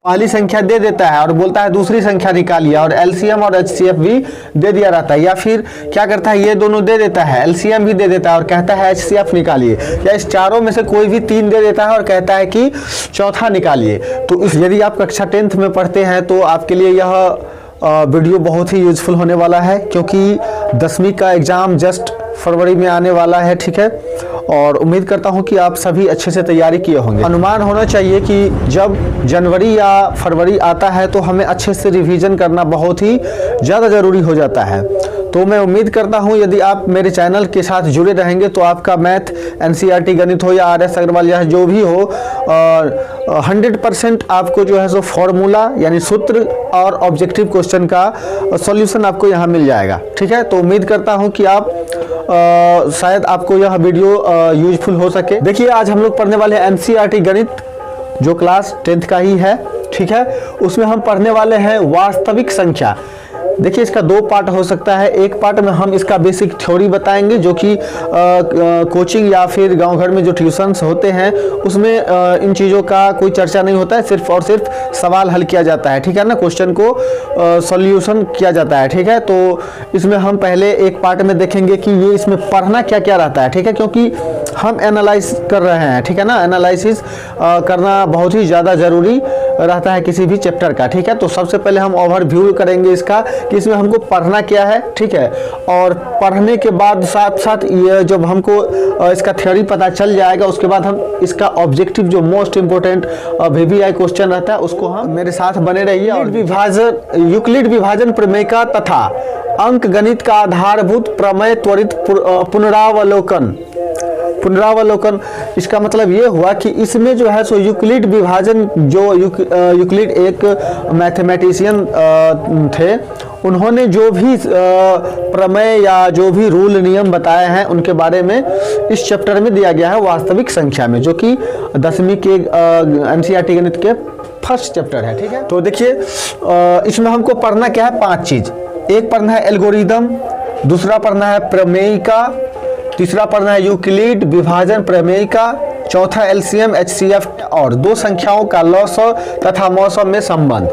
पहली संख्या दे देता है और बोलता है दूसरी संख्या निकालिए, और एलसीएम और एचसीएफ भी दे दिया रहता है। या फिर क्या करता है, ये दोनों दे देता है, एलसीएम भी दे देता है और कहता है एचसीएफ निकालिए, या इस चारों में से कोई भी 3 दे देता है और कहता है कि चौथा निकालिए। तो यदि आप कक्षा 10th में पढ़ते हैं तो आपके लिए यह वीडियो बहुत ही यूजफुल होने वाला है, क्योंकि 10वीं का एग्ज़ाम जस्ट फरवरी में आने वाला है, ठीक है। और उम्मीद करता हूं कि आप सभी अच्छे से तैयारी किए होंगे। अनुमान होना चाहिए कि जब जनवरी या फरवरी आता है तो हमें अच्छे से रिवीजन करना बहुत ही ज़्यादा ज़रूरी हो जाता है। तो मैं उम्मीद करता हूं यदि आप मेरे चैनल के साथ जुड़े रहेंगे तो आपका मैथ, एनसीईआरटी गणित हो या आरएस अग्रवाल या जो भी हो, 100% आपको जो है सो फॉर्मूला यानी सूत्र और ऑब्जेक्टिव क्वेश्चन का सॉल्यूशन आपको यहाँ मिल जाएगा, ठीक है। तो उम्मीद करता हूँ कि आप शायद आपको यह वीडियो यूजफुल हो सके। देखिए, आज हम लोग पढ़ने वाले हैं एनसीईआरटी गणित, जो क्लास 10th का ही है, ठीक है। उसमें हम पढ़ने वाले हैं वास्तविक संख्या। देखिए, इसका 2 पार्ट हो सकता है। एक पार्ट में हम इसका बेसिक थ्योरी बताएंगे, जो कि कोचिंग या फिर गांव घर में जो ट्यूशन्स होते हैं उसमें इन चीज़ों का कोई चर्चा नहीं होता है, सिर्फ और सिर्फ सवाल हल किया जाता है, ठीक है ना, क्वेश्चन को सॉल्यूशन किया जाता है, ठीक है। तो इसमें हम पहले एक पार्ट में देखेंगे कि ये इसमें पढ़ना क्या क्या रहता है, ठीक है, क्योंकि हम एनालाइज कर रहे हैं, ठीक है ना। एनालिसिस करना बहुत ही ज़्यादा ज़रूरी रहता है किसी भी चैप्टर का, ठीक है। तो सबसे पहले हम ओवरव्यू करेंगे इसका कि इसमें हमको पढ़ना क्या है, ठीक है। और पढ़ने के बाद साथ साथ ये जब हमको इसका थ्योरी पता चल जाएगा, उसके बाद हम इसका ऑब्जेक्टिव जो मोस्ट इंपोर्टेंट वीवीआई क्वेश्चन रहता है उसको हम मेरे साथ बने रहिए। यूक्लिड विभाजन प्रमेयिका तथा अंक गणित का आधारभूत प्रमेय त्वरित पुनरावलोकन। इसका मतलब ये हुआ कि इसमें जो है सो यूक्लिड विभाजन, जो यूक्लिड एक मैथमेटिशियन थे, उन्होंने जो भी प्रमेय या जो भी रूल नियम बताए हैं उनके बारे में इस चैप्टर में दिया गया है वास्तविक संख्या में, जो कि 10वीं के एनसीईआरटी गणित के फर्स्ट चैप्टर है, ठीक है। तो देखिए, इसमें हमको पढ़ना क्या है, 5 चीज। एक पढ़ना है एल्गोरिदम, दूसरा पढ़ना है प्रमेयिका, तीसरा पढ़ना है यूक्लिड विभाजन प्रमेयिका, चौथा एलसीएम एचसीएफ और 2 संख्याओं का लॉसव तथा मौसम में संबंध।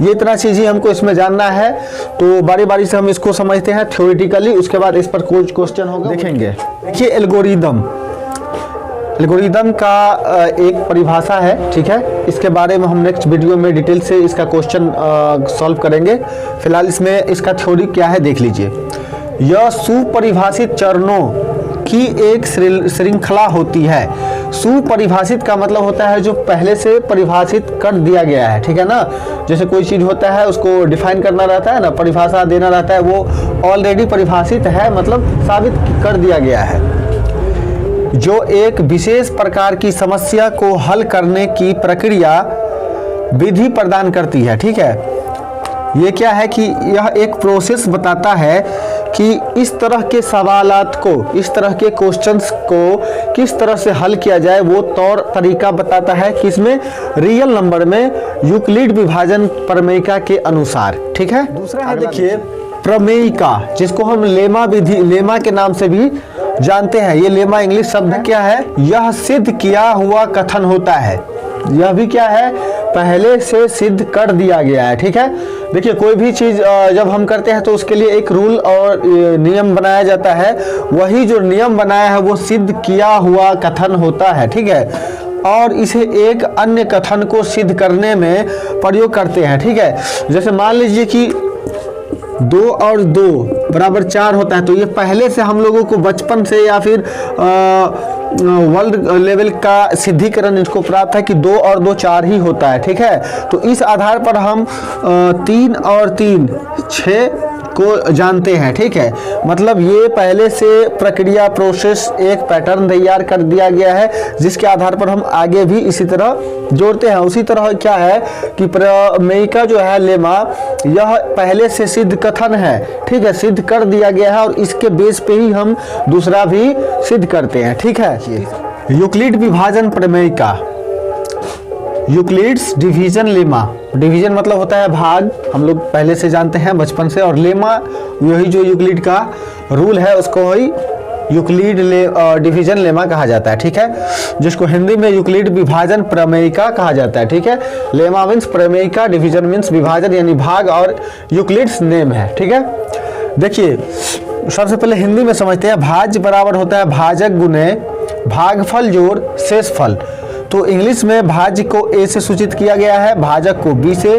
ये इतना चीज़ ही हमको इसमें जानना है। तो बारी बारी से हम इसको समझते हैं थ्योरेटिकली, उसके बाद इस पर कुछ क्वेश्चन होगा, देखेंगे। देखिए, एल्गोरिदम का एक परिभाषा है, ठीक है। इसके बारे में हम नेक्स्ट वीडियो में डिटेल से इसका क्वेश्चन सॉल्व करेंगे। फिलहाल इसमें इसका थ्योरी क्या है देख लीजिए। यह सुपरिभाषित चरणों की एक श्रृंखला होती है। सुपरिभाषित का मतलब होता है जो पहले से परिभाषित कर दिया गया है, ठीक है ना। जैसे कोई चीज़ होता है उसको डिफाइन करना रहता है ना, परिभाषा देना रहता है, वो ऑलरेडी परिभाषित है, मतलब साबित कर दिया गया है, जो एक विशेष प्रकार की समस्या को हल करने की प्रक्रिया विधि प्रदान करती है, ठीक है। ये क्या है कि यह एक प्रोसेस बताता है कि इस तरह के सवालात को, इस तरह के क्वेश्चंस को किस तरह से हल किया जाए, वो तौर तरीका बताता है कि इसमें रियल नंबर में यूक्लिड विभाजन प्रमेयिका के अनुसार, ठीक है। दूसरा है, देखिए, प्रमेयिका, जिसको हम लेमा विधि, लेमा के नाम से भी जानते हैं। ये लेमा इंग्लिश शब्द क्या है, यह सिद्ध किया हुआ कथन होता है। यह भी क्या है, पहले से सिद्ध कर दिया गया है, ठीक है। देखिए, कोई भी चीज़ जब हम करते हैं तो उसके लिए एक रूल और नियम बनाया जाता है, वही जो नियम बनाया है वो सिद्ध किया हुआ कथन होता है, ठीक है। और इसे एक अन्य कथन को सिद्ध करने में प्रयोग करते हैं, ठीक है। जैसे मान लीजिए कि 2 और 2 बराबर 4 होता है, तो ये पहले से हम लोगों को बचपन से या फिर वर्ल्ड लेवल का सिद्धिकरण इसको प्राप्त है कि 2 और 2 4 ही होता है, ठीक है। तो इस आधार पर हम 3 और 3 6 को जानते हैं, ठीक है। मतलब ये पहले से प्रक्रिया, प्रोसेस, एक पैटर्न तैयार कर दिया गया है, जिसके आधार पर हम आगे भी इसी तरह जोड़ते हैं। उसी तरह क्या है कि प्रमेयिका जो है, लेमा, यह पहले से सिद्ध कथन है, ठीक है, सिद्ध कर दिया गया है, और इसके बेस पे ही हम दूसरा भी सिद्ध करते हैं, ठीक है। यूक्लिड विभाजन प्रमेयिका, यूक्लिड्स डिवीजन लेमा। डिवीजन मतलब होता है भाग, हम लोग पहले से जानते हैं बचपन से, और लेमा यही जो यूक्लिड का रूल है उसको ही यूक्लिड डिवीजन लेमा कहा जाता है, ठीक है, जिसको हिंदी में यूक्लिड विभाजन प्रमेयिका कहा जाता है, ठीक है। लेमा मीन्स प्रमेयिका, डिवीजन मीन्स विभाजन यानी भाग, और यूक्लिड्स नेम है, ठीक है। देखिए सबसे पहले हिंदी में समझते हैं। भाज्य बराबर होता है भाजक गुने भागफल जोड़ शेषफल। तो इंग्लिश में भाज्य को ए से सूचित किया गया है, भाजक को बी से,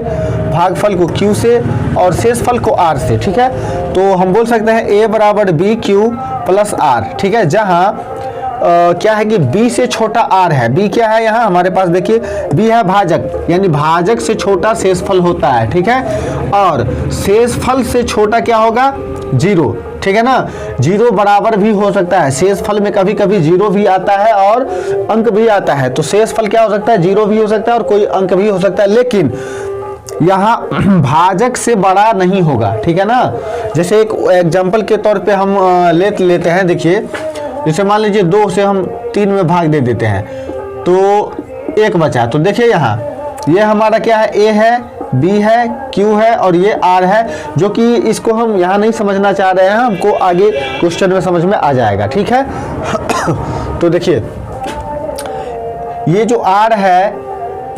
भागफल को क्यू से और शेषफल को आर से, ठीक है। तो हम बोल सकते हैं ए बराबर बी क्यू प्लस आर, ठीक है, जहाँ क्या है कि b से छोटा r है। b क्या है यहाँ हमारे पास, देखिए b है भाजक, यानी भाजक से छोटा शेषफल होता है, ठीक है। और शेषफल से छोटा क्या होगा, 0, ठीक है ना। 0 बराबर भी हो सकता है, शेषफल में कभी कभी 0 भी आता है और अंक भी आता है। तो शेषफल क्या हो सकता है, 0 भी हो सकता है और कोई अंक भी हो सकता है, लेकिन यहाँ भाजक से बड़ा नहीं होगा, ठीक है ना। जैसे एक एग्जाम्पल के तौर पे हम लेते हैं, देखिए जैसे मान लीजिए 2 से हम 3 में भाग दे देते हैं तो 1 बचा। तो देखिए यहाँ ये हमारा क्या है, a है, b है, q है और ये r है, जो कि इसको हम यहाँ नहीं समझना चाह रहे हैं, हमको आगे क्वेश्चन में समझ में आ जाएगा, ठीक है। तो देखिए ये जो r है,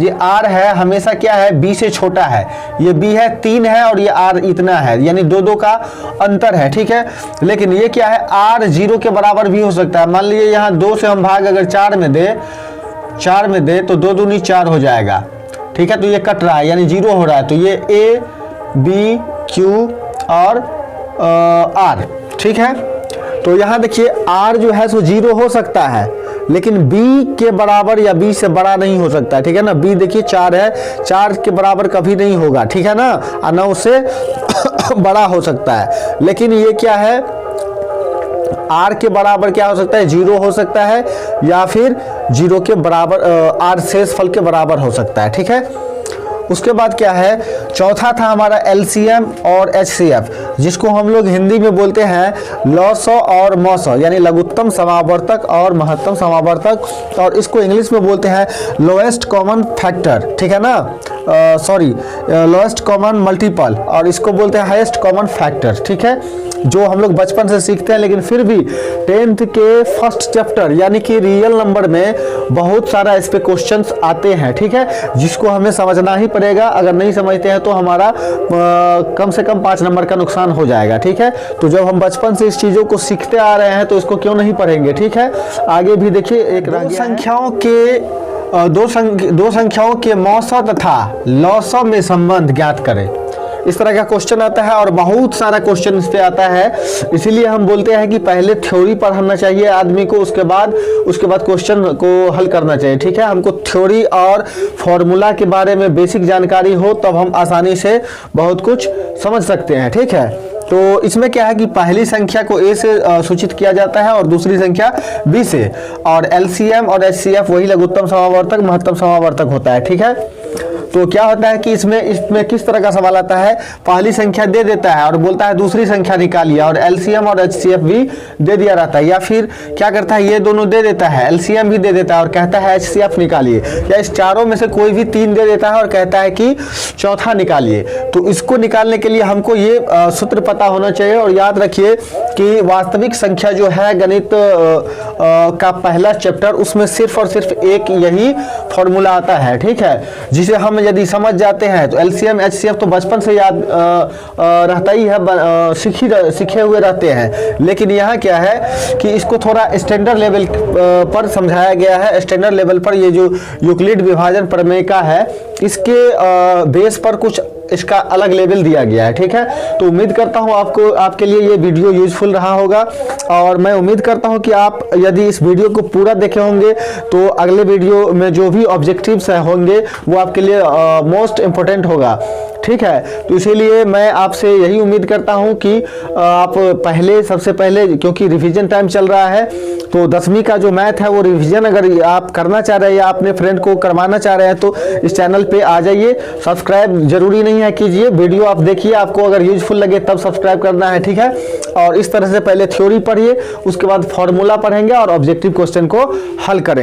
ये r है हमेशा क्या है, b से छोटा है। ये b है 3 है और ये r इतना है, यानी 2 का अंतर है, ठीक है। लेकिन ये क्या है, r 0 के बराबर भी हो सकता है। मान लीजिए यहाँ 2 से हम भाग अगर 4 में दे तो 2 दूनी 4 हो जाएगा, ठीक है। तो ये कट रहा है यानी 0 हो रहा है। तो ये a b q और r, ठीक है। तो यहाँ देखिए r जो है सो 0 हो सकता है, लेकिन b के बराबर या b से बड़ा नहीं हो सकता है, ठीक है ना। b देखिए 4 है, 4 के बराबर कभी नहीं होगा, ठीक है ना, और ना उससे बड़ा हो सकता है। लेकिन ये क्या है, r के बराबर क्या हो सकता है, 0 हो सकता है या फिर 0 के बराबर r शेषफल के बराबर हो सकता है, ठीक है। उसके बाद क्या है, चौथा था हमारा एलसीएम और एचसीएफ, जिसको हम लोग हिंदी में बोलते हैं लॉसो और मौसो, यानी लघुत्तम समावर्तक और महत्तम समावर्तक, और इसको इंग्लिश में बोलते हैं लोएस्ट कॉमन फैक्टर, ठीक है ना, सॉरी लोएस्ट कॉमन मल्टीपल, और इसको बोलते हैं हाईएस्ट कॉमन फैक्टर, ठीक है, जो हम लोग बचपन से सीखते हैं। लेकिन फिर भी 10th के फर्स्ट चैप्टर यानी कि रियल नंबर में बहुत सारा इस पे क्वेश्चंस आते हैं, ठीक है, जिसको हमें समझना ही पड़ेगा। अगर नहीं समझते हैं तो हमारा कम से कम 5 नंबर का नुकसान हो जाएगा, ठीक है। तो जब हम बचपन से इस चीज़ों को सीखते आ रहे हैं तो इसको क्यों नहीं पढ़ेंगे, ठीक है। आगे भी देखिए, एक दो संख्याओं के मौसो तथा लौसो में संबंध ज्ञात करें। इस तरह का क्वेश्चन आता है और बहुत सारा क्वेश्चन इस पे आता है। इसीलिए हम बोलते हैं कि पहले थ्योरी पढ़ना चाहिए आदमी को, उसके बाद क्वेश्चन को हल करना चाहिए, ठीक है। हमको थ्योरी और फॉर्मूला के बारे में बेसिक जानकारी हो, तब हम आसानी से बहुत कुछ समझ सकते हैं, ठीक है। तो इसमें क्या है कि पहली संख्या को a से सूचित किया जाता है और दूसरी संख्या b से, और एलसीएम और एचसीएफ वही लघुत्तम समावर्तक महत्तम समावर्तक होता है, ठीक है। तो क्या होता है कि इसमें किस तरह का सवाल आता है, पहली संख्या दे देता है और बोलता है दूसरी संख्या निकालिए, और एलसीएम और एचसीएफ भी दे दिया रहता है, या फिर क्या करता है, ये दोनों दे देता है, एलसीएम भी दे देता है और कहता है एचसीएफ निकालिए, या इस चारों में से कोई भी 3 दे देता है और कहता है कि चौथा निकालिए। तो इसको निकालने के लिए हमको ये सूत्र पता होना चाहिए। और याद रखिए कि वास्तविक संख्या जो है गणित का पहला चैप्टर, उसमें सिर्फ और सिर्फ एक यही फॉर्मूला आता है, ठीक है, जिसे हम यदि समझ जाते हैं तो एलसीएम एचसीएफ तो बचपन से याद रहता ही है, सीखे हुए रहते हैं। लेकिन यहाँ क्या है कि इसको थोड़ा स्टैंडर्ड लेवल पर समझाया गया है। स्टैंडर्ड लेवल पर ये जो यूक्लिड विभाजन प्रमेय है, इसके बेस पर कुछ इसका अलग लेवल दिया गया है, ठीक है। तो उम्मीद करता हूँ आपके लिए ये वीडियो यूजफुल रहा होगा, और मैं उम्मीद करता हूँ कि आप यदि इस वीडियो को पूरा देखे होंगे तो अगले वीडियो में जो भी ऑब्जेक्टिव्स होंगे वो आपके लिए मोस्ट इम्पोर्टेंट होगा, ठीक है। तो इसीलिए मैं आपसे यही उम्मीद करता हूं कि आप सबसे पहले क्योंकि रिवीजन टाइम चल रहा है, तो 10वीं का जो मैथ है वो रिवीजन अगर आप करना चाह रहे हैं या अपने फ्रेंड को करवाना चाह रहे हैं तो इस चैनल पे आ जाइए। सब्सक्राइब जरूरी नहीं है कीजिए, वीडियो आप देखिए, आपको अगर यूजफुल लगे तब सब्सक्राइब करना है, ठीक है। और इस तरह से पहले थ्योरी पढ़िए, उसके बाद फॉर्मूला पढ़ेंगे और ऑब्जेक्टिव क्वेश्चन को हल करेंगे।